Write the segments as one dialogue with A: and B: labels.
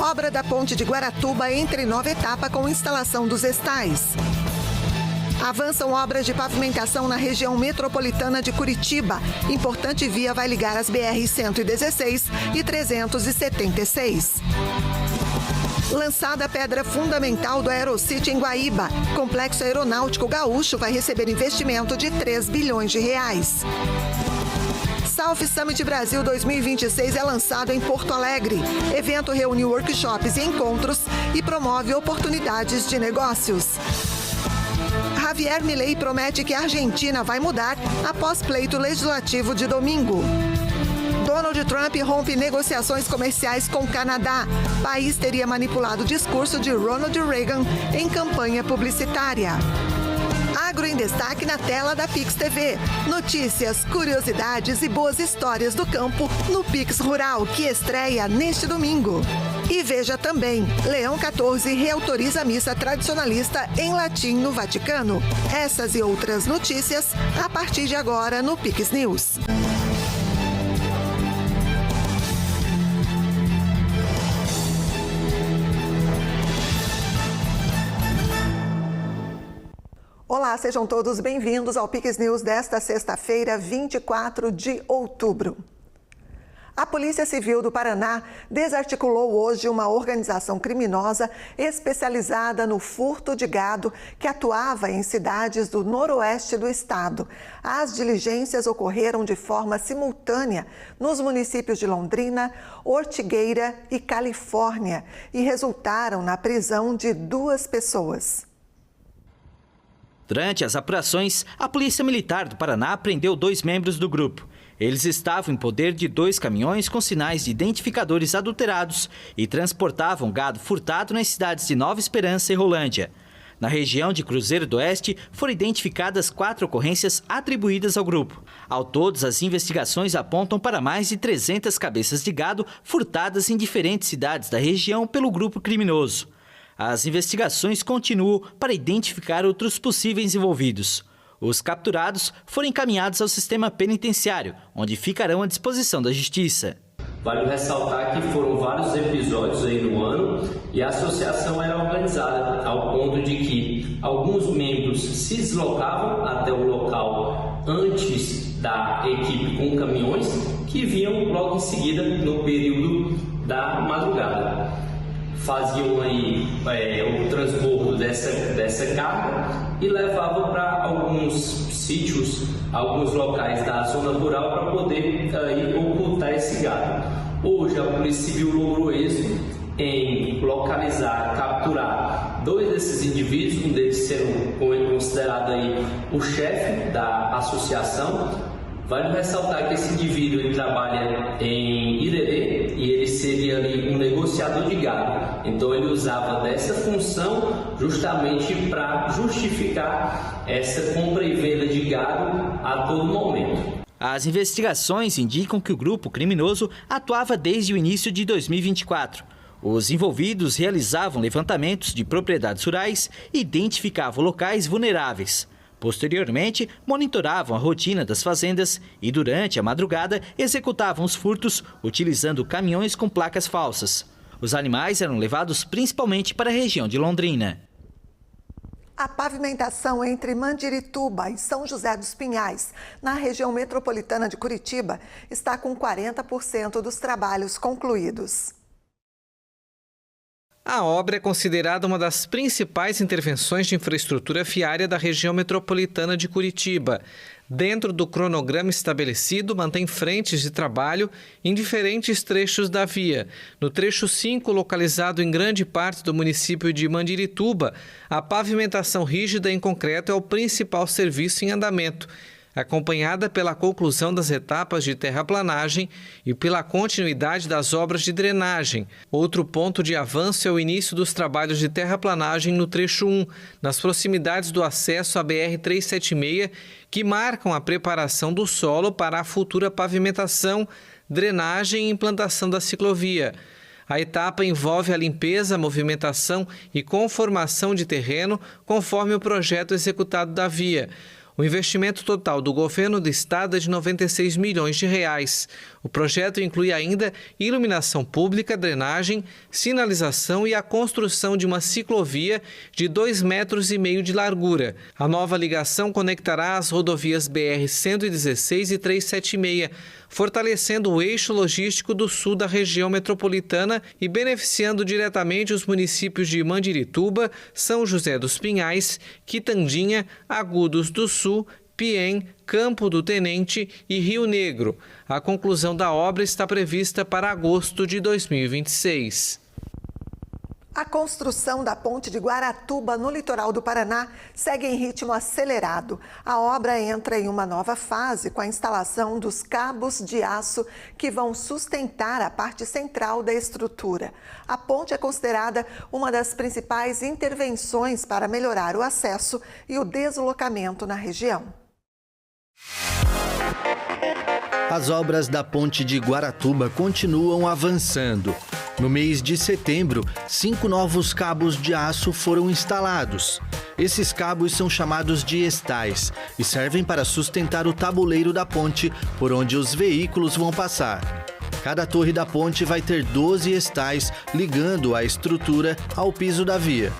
A: Obra da ponte de Guaratuba entra em nova etapa com instalação dos estais. Avançam obras de pavimentação na região metropolitana de Curitiba. Importante via vai ligar as BR-116 e 376. Lançada a pedra fundamental do Aerocity em Guaíba. Complexo Aeronáutico Gaúcho vai receber investimento de 3 bilhões de reais. South Summit Brasil 2026 é lançado em Porto Alegre. Evento reúne workshops e encontros e promove oportunidades de negócios. Javier Milei promete que a Argentina vai mudar após pleito legislativo de domingo. Donald Trump rompe negociações comerciais com o Canadá. O país teria manipulado o discurso de Ronald Reagan em campanha publicitária. Agro em destaque na tela da Pix TV. Notícias, curiosidades e boas histórias do campo no Pix Rural, que estreia neste domingo. E veja também, Leão XIV reautoriza a missa tradicionalista em latim no Vaticano. Essas e outras notícias a partir de agora no Pix News. Olá, sejam todos bem-vindos ao Pix News desta sexta-feira, 24 de outubro. A Polícia Civil do Paraná desarticulou hoje uma organização criminosa especializada no furto de gado que atuava em cidades do noroeste do estado. As diligências ocorreram de forma simultânea nos municípios de Londrina, Ortigueira e Califórnia e resultaram na prisão de 2 pessoas.
B: Durante as apurações, a Polícia Militar do Paraná prendeu 2 membros do grupo. Eles estavam em poder de 2 caminhões com sinais de identificadores adulterados e transportavam gado furtado nas cidades de Nova Esperança e Rolândia. Na região de Cruzeiro do Oeste, foram identificadas 4 ocorrências atribuídas ao grupo. Ao todo, as investigações apontam para mais de 300 cabeças de gado furtadas em diferentes cidades da região pelo grupo criminoso. As investigações continuam para identificar outros possíveis envolvidos. Os capturados foram encaminhados ao sistema penitenciário, onde ficarão à disposição da Justiça.
C: Vale ressaltar que foram vários episódios aí no ano e a associação era organizada ao ponto de que alguns membros se deslocavam até o local antes da equipe com caminhões que vinham logo em seguida no período da madrugada. Faziam aí o transbordo dessa carga e levavam para alguns sítios, alguns locais da zona rural para poder ocultar esse gado. Hoje a Polícia Civil logrou êxito em localizar, capturar 2 desses indivíduos, um deles sendo considerado aí o chefe da associação. Vale ressaltar que esse indivíduo ele trabalha em Irerê e ele seria ali um negociador de gado. Então ele usava dessa função justamente para justificar essa compra e venda de gado a todo momento.
B: As investigações indicam que o grupo criminoso atuava desde o início de 2024. Os envolvidos realizavam levantamentos de propriedades rurais e identificavam locais vulneráveis. Posteriormente, monitoravam a rotina das fazendas e, durante a madrugada, executavam os furtos utilizando caminhões com placas falsas. Os animais eram levados principalmente para a região de Londrina.
A: A pavimentação entre Mandirituba e São José dos Pinhais, na região metropolitana de Curitiba, está com 40% dos trabalhos concluídos.
D: A obra é considerada uma das principais intervenções de infraestrutura viária da região metropolitana de Curitiba. Dentro do cronograma estabelecido, mantém frentes de trabalho em diferentes trechos da via. No trecho 5, localizado em grande parte do município de Mandirituba, a pavimentação rígida em concreto é o principal serviço em andamento, acompanhada pela conclusão das etapas de terraplanagem e pela continuidade das obras de drenagem. Outro ponto de avanço é o início dos trabalhos de terraplanagem no trecho 1, nas proximidades do acesso à BR-376, que marcam a preparação do solo para a futura pavimentação, drenagem e implantação da ciclovia. A etapa envolve a limpeza, movimentação e conformação de terreno, conforme o projeto executado da via. O investimento total do governo do estado é de R$ 96 milhões. O projeto inclui ainda iluminação pública, drenagem, sinalização e a construção de uma ciclovia de 2,5 metros de largura. A nova ligação conectará as rodovias BR-116 e 376, fortalecendo o eixo logístico do sul da região metropolitana e beneficiando diretamente os municípios de Mandirituba, São José dos Pinhais, Quitandinha, Agudos do Sul, Piém, Campo do Tenente e Rio Negro. A conclusão da obra está prevista para agosto de 2026.
A: A construção da ponte de Guaratuba, no litoral do Paraná, segue em ritmo acelerado. A obra entra em uma nova fase com a instalação dos cabos de aço que vão sustentar a parte central da estrutura. A ponte é considerada uma das principais intervenções para melhorar o acesso e o deslocamento na região.
E: As obras da ponte de Guaratuba continuam avançando. No mês de setembro, 5 novos cabos de aço foram instalados. Esses cabos são chamados de estais e servem para sustentar o tabuleiro da ponte por onde os veículos vão passar. Cada torre da ponte vai ter 12 estais ligando a estrutura ao piso da via.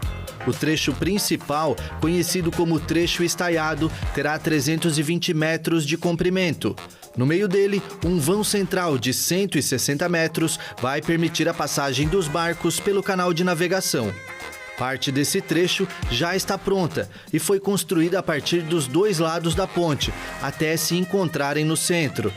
E: O trecho principal, conhecido como trecho estaiado, terá 320 metros de comprimento. No meio dele, um vão central de 160 metros vai permitir a passagem dos barcos pelo canal de navegação. Parte desse trecho já está pronta e foi construída a partir dos 2 lados da ponte, até se encontrarem no centro.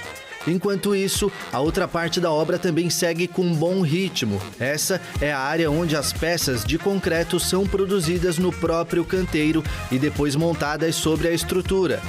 E: Enquanto isso, a outra parte da obra também segue com um bom ritmo. Essa é a área onde as peças de concreto são produzidas no próprio canteiro e depois montadas sobre a estrutura.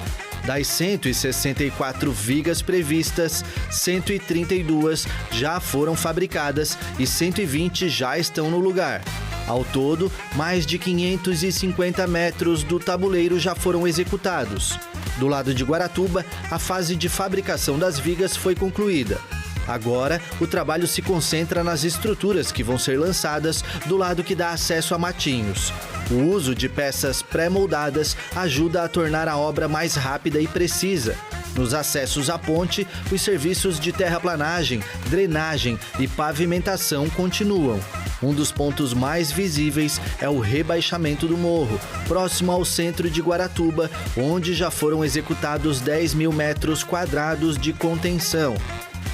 E: Das 164 vigas previstas, 132 já foram fabricadas e 120 já estão no lugar. Ao todo, mais de 550 metros do tabuleiro já foram executados. Do lado de Guaratuba, a fase de fabricação das vigas foi concluída. Agora, o trabalho se concentra nas estruturas que vão ser lançadas do lado que dá acesso a Matinhos. O uso de peças pré-moldadas ajuda a tornar a obra mais rápida e precisa. Nos acessos à ponte, os serviços de terraplanagem, drenagem e pavimentação continuam. Um dos pontos mais visíveis é o rebaixamento do morro, próximo ao centro de Guaratuba, onde já foram executados 10 mil metros quadrados de contenção.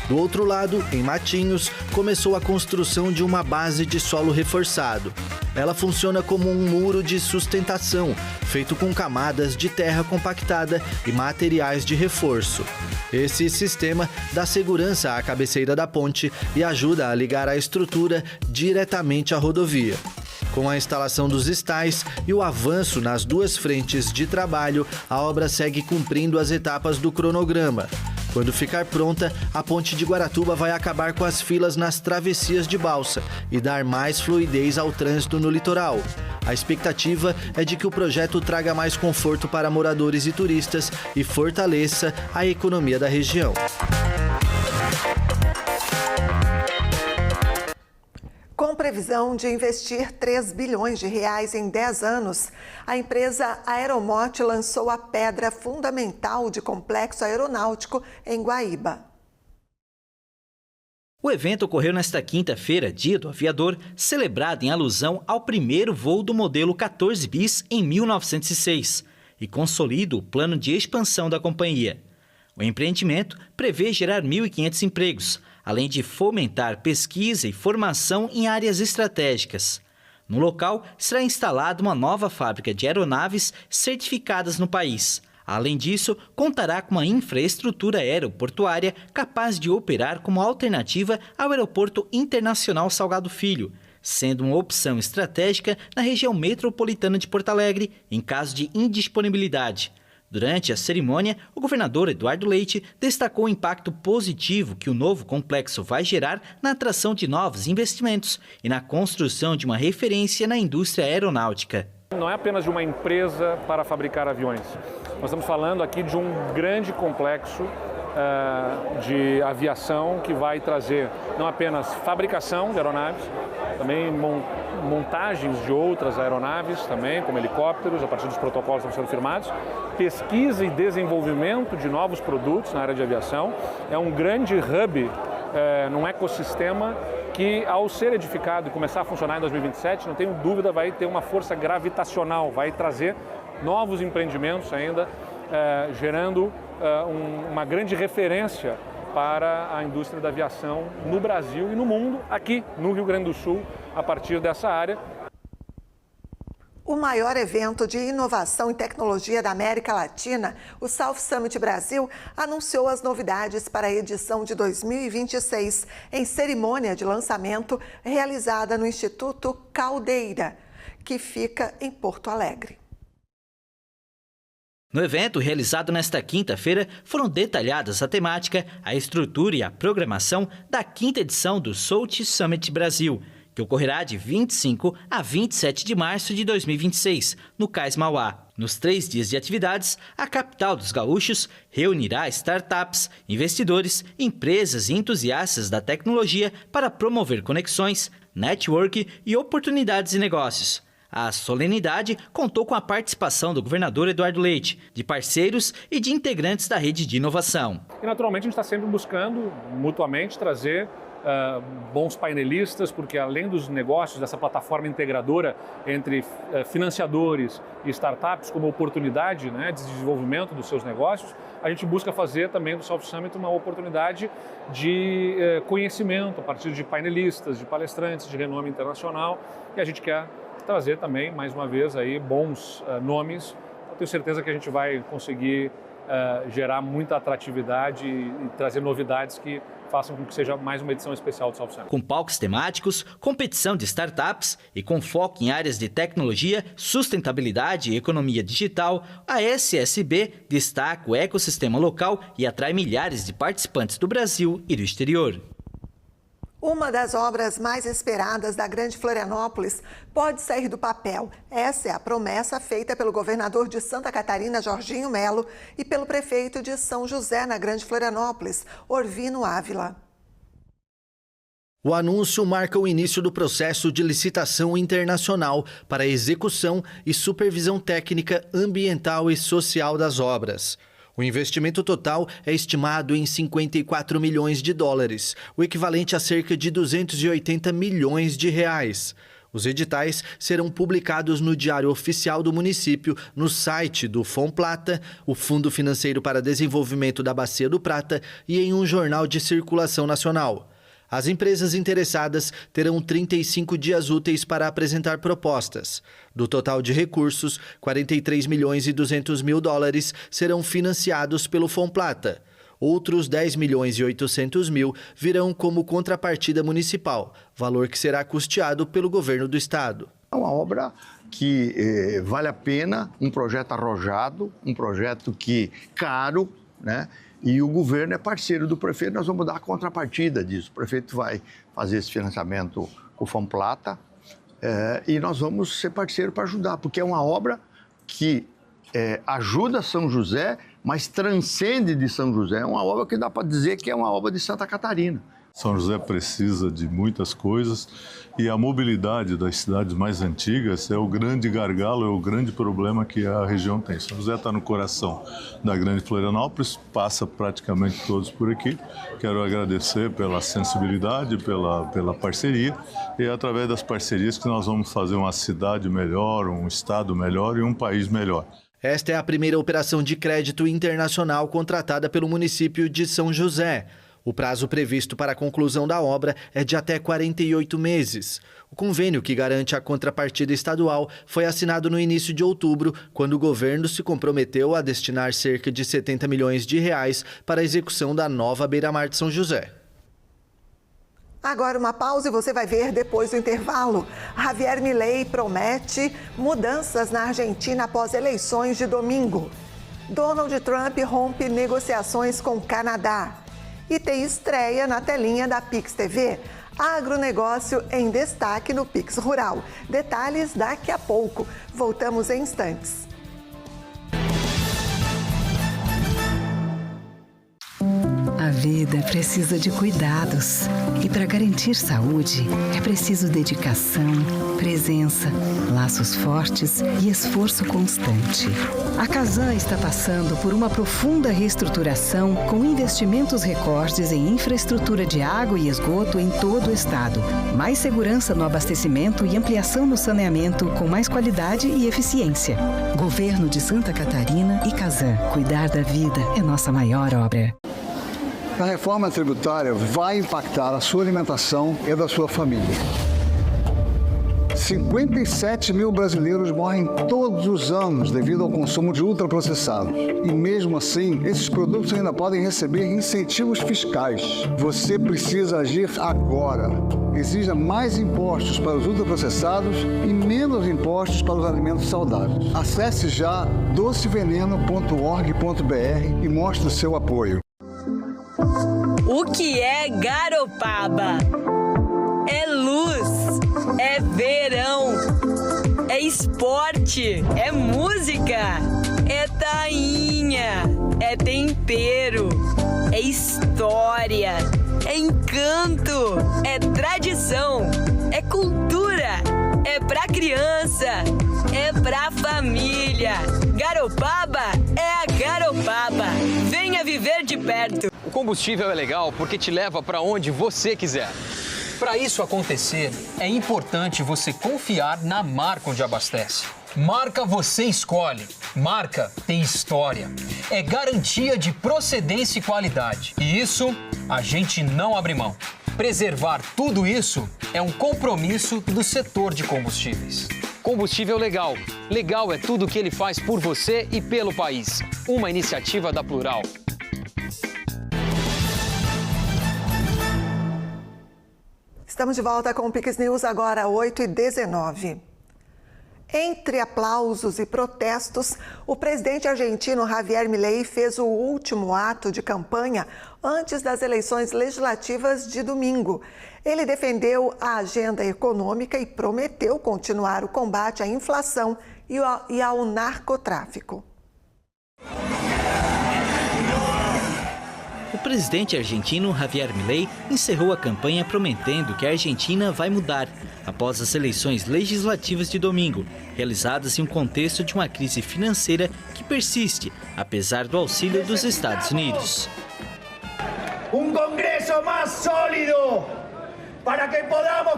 E: Do outro lado, em Matinhos, começou a construção de uma base de solo reforçado. Ela funciona como um muro de sustentação, feito com camadas de terra compactada e materiais de reforço. Esse sistema dá segurança à cabeceira da ponte e ajuda a ligar a estrutura diretamente à rodovia. Com a instalação dos estais e o avanço nas 2 frentes de trabalho, a obra segue cumprindo as etapas do cronograma. Quando ficar pronta, a ponte de Guaratuba vai acabar com as filas nas travessias de balsa e dar mais fluidez ao trânsito no litoral. A expectativa é de que o projeto traga mais conforto para moradores e turistas e fortaleça a economia da região.
A: Com previsão de investir 3 bilhões de reais em 10 anos, a empresa Aeromote lançou a pedra fundamental de complexo aeronáutico em Guaíba.
B: O evento ocorreu nesta quinta-feira, Dia do Aviador, celebrado em alusão ao primeiro voo do modelo 14 bis em 1906 e consolida o plano de expansão da companhia. O empreendimento prevê gerar 1.500 empregos, além de fomentar pesquisa e formação em áreas estratégicas. No local, será instalada uma nova fábrica de aeronaves certificadas no país. Além disso, contará com uma infraestrutura aeroportuária capaz de operar como alternativa ao Aeroporto Internacional Salgado Filho, sendo uma opção estratégica na região metropolitana de Porto Alegre, em caso de indisponibilidade. Durante a cerimônia, o governador Eduardo Leite destacou o impacto positivo que o novo complexo vai gerar na atração de novos investimentos e na construção de uma referência na indústria aeronáutica.
F: Não é apenas de uma empresa para fabricar aviões. Nós estamos falando aqui de um grande complexo de aviação que vai trazer não apenas fabricação de aeronaves, também montagens de outras aeronaves também, como helicópteros, a partir dos protocolos que estão sendo firmados, pesquisa e desenvolvimento de novos produtos na área de aviação. É um grande hub num ecossistema que, ao ser edificado e começar a funcionar em 2027, não tenho dúvida, vai ter uma força gravitacional, vai trazer novos empreendimentos ainda, gerando uma grande referência para a indústria da aviação no Brasil e no mundo, aqui no Rio Grande do Sul, a partir dessa área.
A: O maior evento de inovação e tecnologia da América Latina, o South Summit Brasil, anunciou as novidades para a edição de 2026, em cerimônia de lançamento realizada no Instituto Caldeira, que fica em Porto Alegre.
B: No evento, realizado nesta quinta-feira, foram detalhadas a temática, a estrutura e a programação da 5ª edição do South Summit Brasil, que ocorrerá de 25 a 27 de março de 2026, no Cais Mauá. Nos 3 dias de atividades, a capital dos gaúchos reunirá startups, investidores, empresas e entusiastas da tecnologia para promover conexões, network e oportunidades de negócios. A solenidade contou com a participação do governador Eduardo Leite, de parceiros e de integrantes da rede de inovação.
F: E naturalmente a gente está sempre buscando mutuamente trazer bons painelistas, porque além dos negócios, dessa plataforma integradora entre financiadores e startups como oportunidade, né, de desenvolvimento dos seus negócios, a gente busca fazer também do South Summit uma oportunidade de conhecimento a partir de painelistas, de palestrantes de renome internacional, e a gente quer trazer também, mais uma vez, aí, bons nomes. Eu tenho certeza que a gente vai conseguir gerar muita atratividade e trazer novidades que façam com que seja mais uma edição especial do South Summit.
B: Com palcos temáticos, competição de startups e com foco em áreas de tecnologia, sustentabilidade e economia digital, a SSB destaca o ecossistema local e atrai milhares de participantes do Brasil e do exterior.
A: Uma das obras mais esperadas da Grande Florianópolis pode sair do papel. Essa é a promessa feita pelo governador de Santa Catarina, Jorginho Melo, e pelo prefeito de São José, na Grande Florianópolis, Orvino Ávila.
E: O anúncio marca o início do processo de licitação internacional para execução e supervisão técnica ambiental e social das obras. O investimento total é estimado em 54 milhões de dólares, o equivalente a cerca de 280 milhões de reais. Os editais serão publicados no Diário Oficial do município, no site do Fomplata, o Fundo Financeiro para Desenvolvimento da Bacia do Prata, e em um jornal de circulação nacional. As empresas interessadas terão 35 dias úteis para apresentar propostas. Do total de recursos, 43 milhões e 200 mil dólares serão financiados pelo Fomplata. Outros 10 milhões e 800 mil virão como contrapartida municipal, valor que será custeado pelo governo do estado.
G: É uma obra que vale a pena, um projeto arrojado, um projeto que caro, né? E o governo é parceiro do prefeito, nós vamos dar a contrapartida disso. O prefeito vai fazer esse financiamento com o Fomplata e nós vamos ser parceiro para ajudar, porque é uma obra que ajuda São José, mas transcende de São José. É uma obra que dá para dizer que é uma obra de Santa Catarina.
H: São José precisa de muitas coisas e a mobilidade das cidades mais antigas é o grande gargalo, é o grande problema que a região tem. São José está no coração da Grande Florianópolis, passa praticamente todos por aqui. Quero agradecer pela sensibilidade, pela parceria, e é através das parcerias que nós vamos fazer uma cidade melhor, um estado melhor e um país melhor.
E: Esta é a primeira operação de crédito internacional contratada pelo município de São José. O prazo previsto para a conclusão da obra é de até 48 meses. O convênio que garante a contrapartida estadual foi assinado no início de outubro, quando o governo se comprometeu a destinar cerca de 70 milhões de reais para a execução da nova beira-mar de São José.
A: Agora uma pausa e você vai ver depois do intervalo. Javier Milei promete mudanças na Argentina após eleições de domingo. Donald Trump rompe negociações com o Canadá. E tem estreia na telinha da Pix TV. Agronegócio em destaque no Pix Rural. Detalhes daqui a pouco. Voltamos em instantes.
I: A vida precisa de cuidados. E para garantir saúde, é preciso dedicação, presença, laços fortes e esforço constante. A Casan está passando por uma profunda reestruturação com investimentos recordes em infraestrutura de água e esgoto em todo o estado. Mais segurança no abastecimento e ampliação no saneamento com mais qualidade e eficiência. Governo de Santa Catarina e Casan. Cuidar da vida é nossa maior obra.
J: A reforma tributária vai impactar a sua alimentação e da sua família. 57 mil brasileiros morrem todos os anos devido ao consumo de ultraprocessados. E mesmo assim, esses produtos ainda podem receber incentivos fiscais. Você precisa agir agora. Exija mais impostos para os ultraprocessados e menos impostos para os alimentos saudáveis. Acesse já doceveneno.org.br e mostre o seu apoio.
K: O que é Garopaba? É luz, é verão, é esporte, é música, é tainha, é tempero, é história, é encanto, é tradição, é cultura, é pra criança, é pra família. Garopaba é a Garopaba. Venha viver de perto.
L: O combustível é legal porque te leva para onde você quiser. Para isso acontecer, é importante você confiar na marca onde abastece. Marca você escolhe. Marca tem história. É garantia de procedência e qualidade. E isso a gente não abre mão. Preservar tudo isso é um compromisso do setor de combustíveis. Combustível Legal. Legal é tudo o que ele faz por você e pelo país. Uma iniciativa da Plural.
A: Estamos de volta com o Pix News, agora 8h19. Entre aplausos e protestos, o presidente argentino Javier Milei fez o último ato de campanha antes das eleições legislativas de domingo. Ele defendeu a agenda econômica e prometeu continuar o combate à inflação e ao narcotráfico.
B: O presidente argentino Javier Milei encerrou a campanha prometendo que a Argentina vai mudar após as eleições legislativas de domingo, realizadas em um contexto de uma crise financeira que persiste, apesar do auxílio dos Estados Unidos.
M: Um Congresso mais sólido!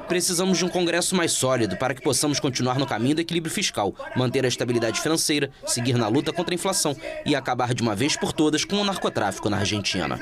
N: Precisamos de um Congresso mais sólido para que possamos continuar no caminho do equilíbrio fiscal, manter a estabilidade financeira, seguir na luta contra a inflação e acabar de uma vez por todas com o narcotráfico na Argentina.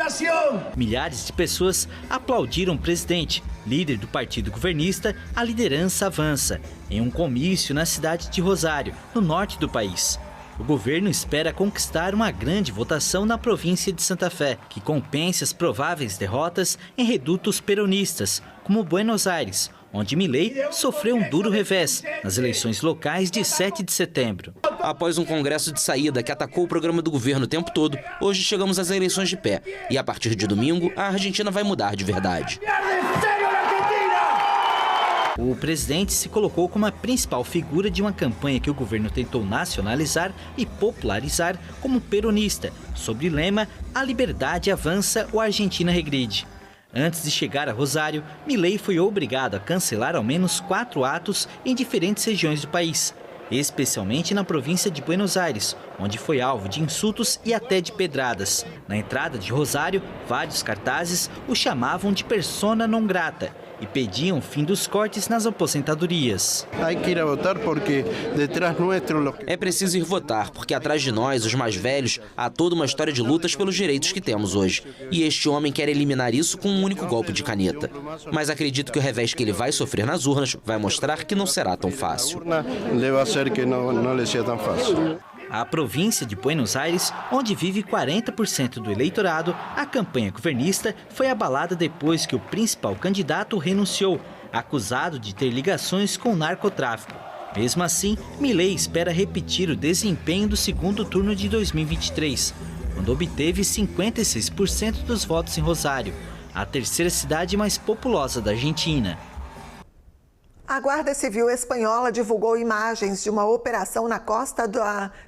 B: Milhares de pessoas aplaudiram o presidente, líder do partido governista. A liderança avança em um comício na cidade de Rosário, no norte do país. O governo espera conquistar uma grande votação na província de Santa Fé, que compense as prováveis derrotas em redutos peronistas, como Buenos Aires, onde Milei sofreu um duro revés nas eleições locais de 7 de setembro.
N: Após um congresso de saída que atacou o programa do governo o tempo todo, hoje chegamos às eleições de pé. E a partir de domingo, a Argentina vai mudar de verdade.
B: O presidente se colocou como a principal figura de uma campanha que o governo tentou nacionalizar e popularizar como peronista, sob o lema "A liberdade avança, ou a Argentina regride". Antes de chegar a Rosário, Milei foi obrigado a cancelar ao menos 4 atos em diferentes regiões do país, especialmente na província de Buenos Aires, onde foi alvo de insultos e até de pedradas. Na entrada de Rosário, vários cartazes o chamavam de persona non grata e pediam o fim dos cortes nas aposentadorias.
N: É preciso ir votar, porque atrás de nós, os mais velhos, há toda uma história de lutas pelos direitos que temos hoje. E este homem quer eliminar isso com um único golpe de caneta. Mas acredito que o revés que ele vai sofrer nas urnas vai mostrar que não será tão fácil.
B: A província de Buenos Aires, onde vive 40% do eleitorado, a campanha governista foi abalada depois que o principal candidato renunciou, acusado de ter ligações com o narcotráfico. Mesmo assim, Milei espera repetir o desempenho do segundo turno de 2023, quando obteve 56% dos votos em Rosário, a terceira cidade mais populosa da Argentina.
A: A Guarda Civil Espanhola divulgou imagens de uma operação na costa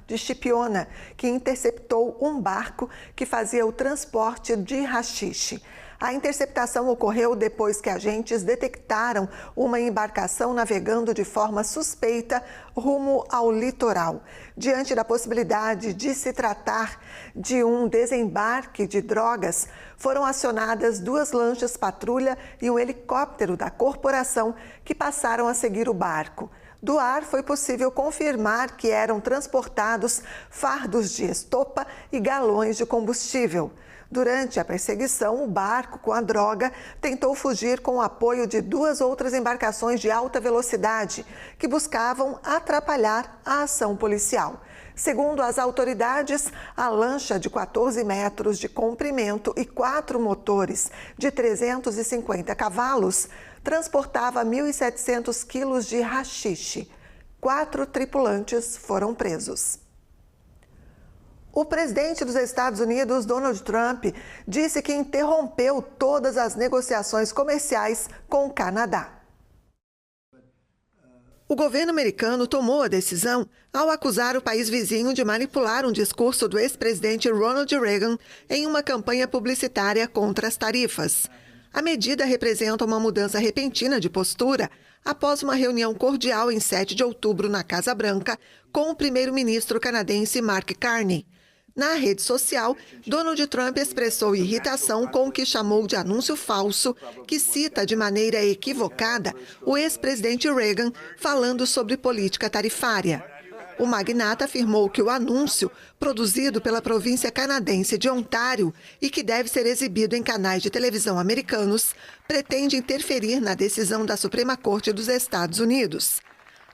A: de Chipiona, que interceptou um barco que fazia o transporte de haxixe. A interceptação ocorreu depois que agentes detectaram uma embarcação navegando de forma suspeita rumo ao litoral. Diante da possibilidade de se tratar de um desembarque de drogas, foram acionadas 2 lanchas patrulha e um helicóptero da corporação que passaram a seguir o barco. Do ar foi possível confirmar que eram transportados fardos de estopa e galões de combustível. Durante a perseguição, o barco com a droga tentou fugir com o apoio de 2 outras embarcações de alta velocidade que buscavam atrapalhar a ação policial. Segundo as autoridades, a lancha de 14 metros de comprimento e 4 motores de 350 cavalos transportava 1.700 quilos de haxixe. 4 tripulantes foram presos. O presidente dos Estados Unidos, Donald Trump, disse que interrompeu todas as negociações comerciais com o Canadá. O governo americano tomou a decisão ao acusar o país vizinho de manipular um discurso do ex-presidente Ronald Reagan em uma campanha publicitária contra as tarifas. A medida representa uma mudança repentina de postura após uma reunião cordial em 7 de outubro na Casa Branca com o primeiro-ministro canadense Mark Carney. Na rede social, Donald Trump expressou irritação com o que chamou de anúncio falso, que cita de maneira equivocada o ex-presidente Reagan falando sobre política tarifária. O magnata afirmou que o anúncio, produzido pela província canadense de Ontário e que deve ser exibido em canais de televisão americanos, pretende interferir na decisão da Suprema Corte dos Estados Unidos.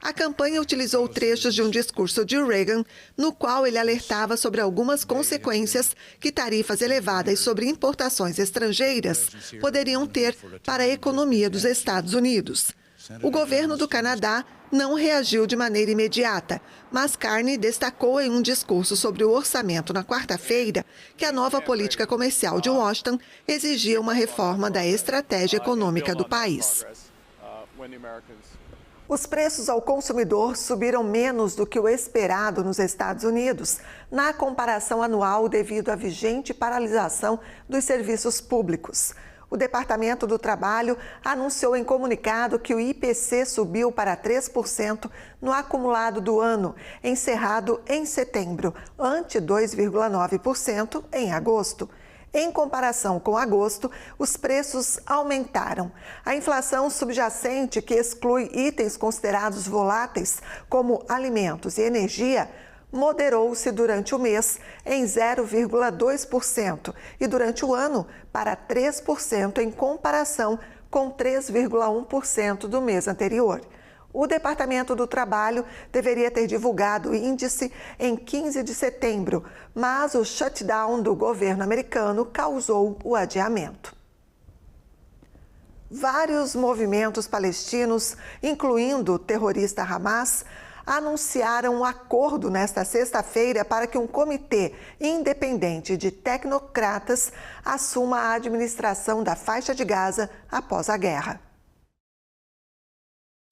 A: A campanha utilizou trechos de um discurso de Reagan, no qual ele alertava sobre algumas consequências que tarifas elevadas sobre importações estrangeiras poderiam ter para a economia dos Estados Unidos. O governo do Canadá não reagiu de maneira imediata, mas Carney destacou em um discurso sobre o orçamento na quarta-feira que a nova política comercial de Washington exigia uma reforma da estratégia econômica do país. Os preços ao consumidor subiram menos do que o esperado nos Estados Unidos, na comparação anual devido à vigente paralisação dos serviços públicos. O Departamento do Trabalho anunciou em comunicado que o IPC subiu para 3% no acumulado do ano, encerrado em setembro, ante 2,9% em agosto. Em comparação com agosto, os preços aumentaram. A inflação subjacente, que exclui itens considerados voláteis, como alimentos e energia, moderou-se durante o mês em 0,2% e durante o ano para 3% em comparação com 3,1% do mês anterior. O Departamento do Trabalho deveria ter divulgado o índice em 15 de setembro, mas o shutdown do governo americano causou o adiamento. Vários movimentos palestinos, incluindo o terrorista Hamas, anunciaram um acordo nesta sexta-feira para que um comitê independente de tecnocratas assuma a administração da faixa de Gaza após a guerra.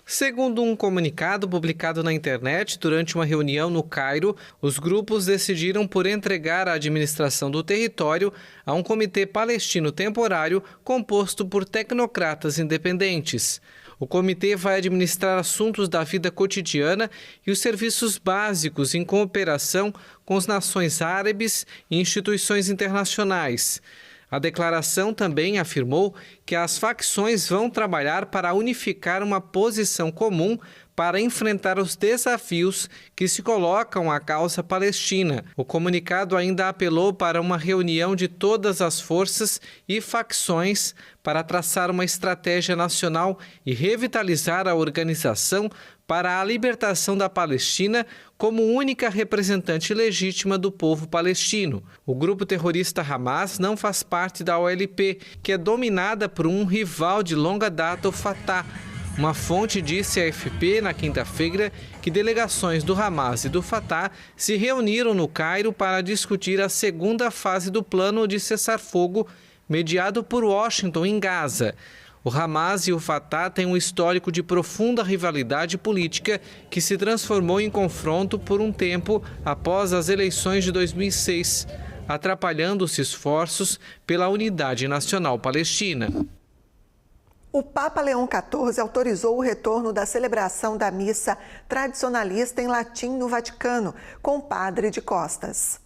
D: Segundo um comunicado publicado na internet durante uma reunião no Cairo, os grupos decidiram por entregar a administração do território a um comitê palestino temporário composto por tecnocratas independentes. O comitê vai administrar assuntos da vida cotidiana e os serviços básicos em cooperação com as nações árabes e instituições internacionais. A declaração também afirmou que as facções vão trabalhar para unificar uma posição comum para enfrentar os desafios que se colocam à causa palestina. O comunicado ainda apelou para uma reunião de todas as forças e facções para traçar uma estratégia nacional e revitalizar a organização para a libertação da Palestina como única representante legítima do povo palestino. O grupo terrorista Hamas não faz parte da OLP, que é dominada por um rival de longa data, o Fatah. Uma fonte disse à AFP na quinta-feira que delegações do Hamas e do Fatah se reuniram no Cairo para discutir a segunda fase do plano de cessar-fogo mediado por Washington em Gaza. O Hamas e o Fatah têm um histórico de profunda rivalidade política que se transformou em confronto por um tempo após as eleições de 2006, atrapalhando os esforços pela unidade nacional palestina.
A: O Papa Leão XIV autorizou o retorno da celebração da missa tradicionalista em latim no Vaticano, com o padre de costas.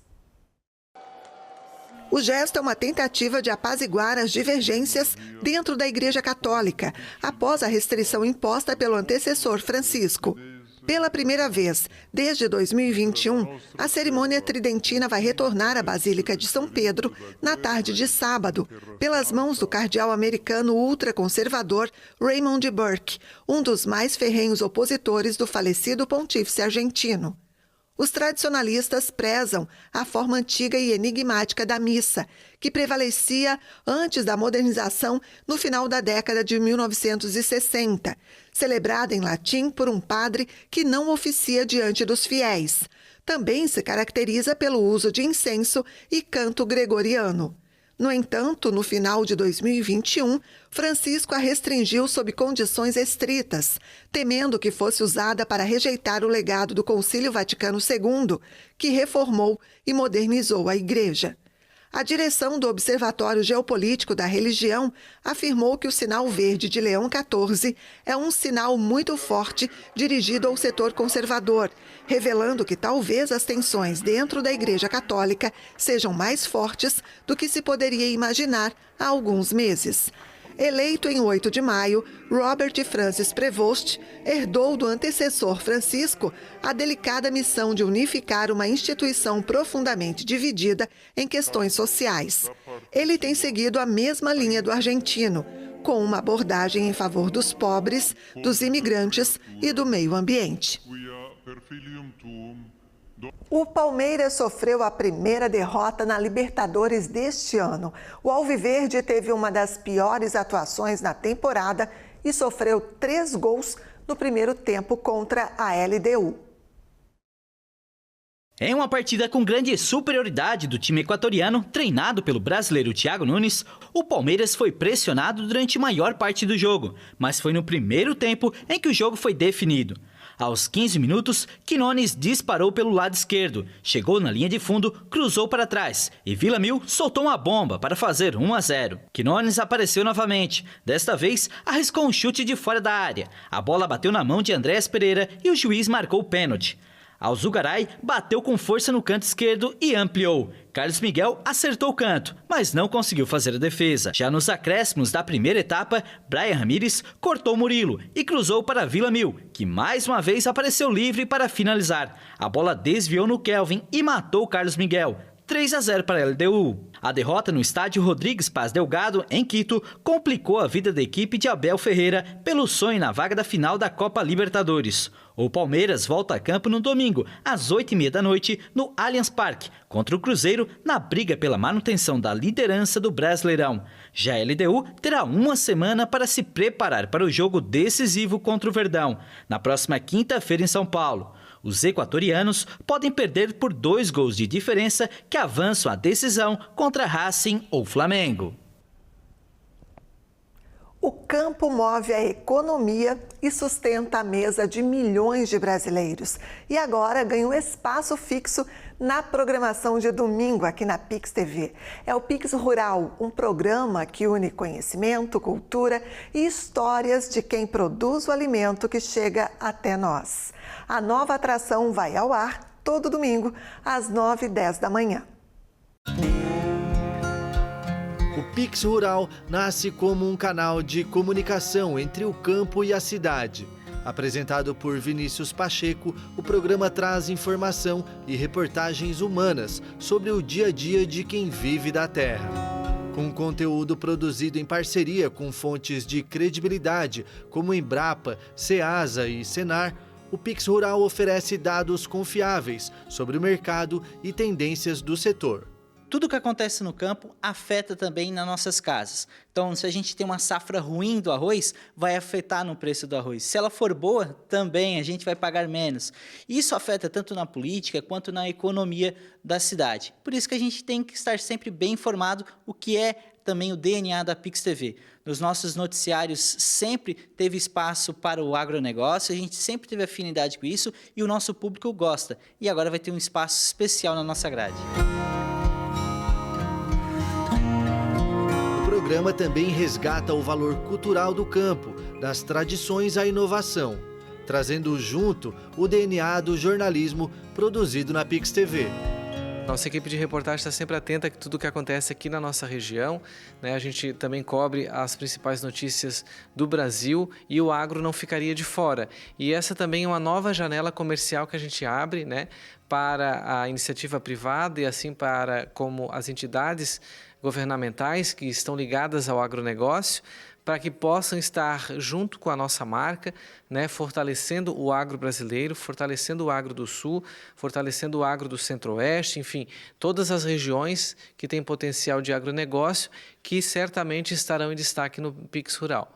A: O gesto é uma tentativa de apaziguar as divergências dentro da Igreja Católica, após a restrição imposta pelo antecessor Francisco. Pela primeira vez desde 2021, a cerimônia tridentina vai retornar à Basílica de São Pedro na tarde de sábado, pelas mãos do cardeal americano ultraconservador Raymond Burke, um dos mais ferrenhos opositores do falecido pontífice argentino. Os tradicionalistas prezam a forma antiga e enigmática da missa, que prevalecia antes da modernização no final da década de 1960, celebrada em latim por um padre que não oficia diante dos fiéis. Também se caracteriza pelo uso de incenso e canto gregoriano. No entanto, no final de 2021, Francisco a restringiu sob condições estritas, temendo que fosse usada para rejeitar o legado do Concílio Vaticano II, que reformou e modernizou a Igreja. A direção do Observatório Geopolítico da Religião afirmou que o sinal verde de Leão XIV é um sinal muito forte dirigido ao setor conservador, revelando que talvez as tensões dentro da Igreja Católica sejam mais fortes do que se poderia imaginar há alguns meses. Eleito em 8 de maio, Robert Francis Prevost herdou do antecessor Francisco a delicada missão de unificar uma instituição profundamente dividida em questões sociais. Ele tem seguido a mesma linha do argentino, com uma abordagem em favor dos pobres, dos imigrantes e do meio ambiente. O Palmeiras sofreu a primeira derrota na Libertadores deste ano. O Alviverde teve uma das piores atuações na temporada e sofreu 3 gols no primeiro tempo contra a LDU.
B: Em uma partida com grande superioridade do time equatoriano, treinado pelo brasileiro Thiago Nunes, o Palmeiras foi pressionado durante a maior parte do jogo, mas foi no primeiro tempo em que o jogo foi definido. Aos 15 minutos, Quinones disparou pelo lado esquerdo, chegou na linha de fundo, cruzou para trás e Villamil soltou uma bomba para fazer 1-0. Quinones apareceu novamente, desta vez arriscou um chute de fora da área. A bola bateu na mão de Andrés Pereira e o juiz marcou o pênalti. Alzugaray bateu com força no canto esquerdo e ampliou. Carlos Miguel acertou o canto, mas não conseguiu fazer a defesa. Já nos acréscimos da primeira etapa, Brian Ramírez cortou Murilo e cruzou para Villamil, que mais uma vez apareceu livre para finalizar. A bola desviou no Kelvin e matou Carlos Miguel. 3-0 para a LDU. A derrota no estádio Rodrigues Paz Delgado, em Quito, complicou a vida da equipe de Abel Ferreira pelo sonho na vaga da final da Copa Libertadores. O Palmeiras volta a campo no domingo, às 8h30 da noite, no Allianz Parque, contra o Cruzeiro, na briga pela manutenção da liderança do Brasileirão. Já a LDU terá uma semana para se preparar para o jogo decisivo contra o Verdão, na próxima quinta-feira em São Paulo. Os equatorianos podem perder por 2 gols de diferença que avançam a decisão contra Racing ou Flamengo.
A: O campo move a economia e sustenta a mesa de milhões de brasileiros. E agora ganha um espaço fixo na programação de domingo aqui na Pix TV. É o Pix Rural, um programa que une conhecimento, cultura e histórias de quem produz o alimento que chega até nós. A nova atração vai ao ar todo domingo, às 9h10 da manhã.
E: O Pix Rural nasce como um canal de comunicação entre o campo e a cidade. Apresentado por Vinícius Pacheco, o programa traz informação e reportagens humanas sobre o dia a dia de quem vive da terra. Com conteúdo produzido em parceria com fontes de credibilidade como Embrapa, Ceasa e Senar, o Pix Rural oferece dados confiáveis sobre o mercado e tendências do setor.
B: Tudo que acontece no campo afeta também nas nossas casas. Então, se a gente tem uma safra ruim do arroz, vai afetar no preço do arroz. Se ela for boa, também a gente vai pagar menos. Isso afeta tanto na política quanto na economia da cidade. Por isso que a gente tem que estar sempre bem informado, o que é também o DNA da Pix TV. Nos nossos noticiários sempre teve espaço para o agronegócio, a gente sempre teve afinidade com isso e o nosso público gosta. E agora vai ter um espaço especial na nossa grade.
E: O programa também resgata o valor cultural do campo, das tradições à inovação, trazendo junto o DNA do jornalismo produzido na Pix TV.
D: Nossa equipe de reportagem está sempre atenta a tudo o que acontece aqui na nossa região, né? A gente também cobre as principais notícias do Brasil e o agro não ficaria de fora. E essa também é uma nova janela comercial que a gente abre, né, para a iniciativa privada e assim para como as entidades governamentais que estão ligadas ao agronegócio, para que possam estar junto com a nossa marca, né, fortalecendo o agro brasileiro, fortalecendo o agro do Sul, fortalecendo o agro do Centro-Oeste, enfim, todas as regiões que têm potencial de agronegócio que certamente estarão em destaque no Pix Rural.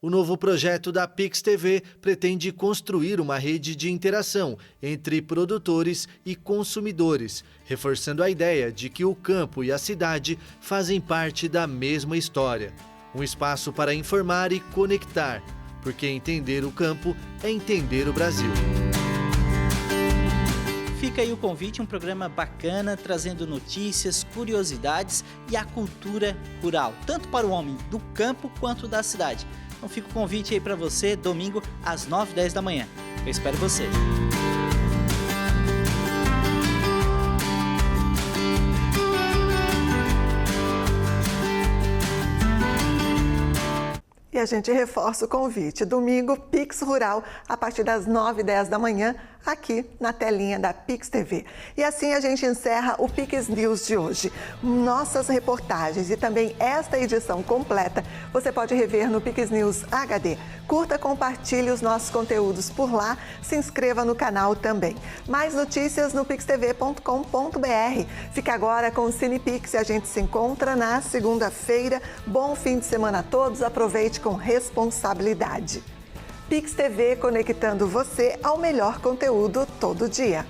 E: O novo projeto da Pix TV pretende construir uma rede de interação entre produtores e consumidores, reforçando a ideia de que o campo e a cidade fazem parte da mesma história. Um espaço para informar e conectar, porque entender o campo é entender o Brasil.
B: Fica aí o convite, um programa bacana, trazendo notícias, curiosidades e a cultura rural, tanto para o homem do campo quanto da cidade. Então fica o convite aí para você, domingo às 9h10 da manhã. Eu espero você.
A: E a gente reforça o convite. Domingo, Pix Rural, a partir das 9h10 da manhã, aqui na telinha da Pix TV. E assim a gente encerra o Pix News de hoje. Nossas reportagens e também esta edição completa você pode rever no Pix News HD. Curta, compartilhe os nossos conteúdos por lá, se inscreva no canal também. Mais notícias no pixtv.com.br. Fica agora com o CinePix e a gente se encontra na segunda-feira. Bom fim de semana a todos, aproveite com responsabilidade. Pix TV, conectando você ao melhor conteúdo todo dia.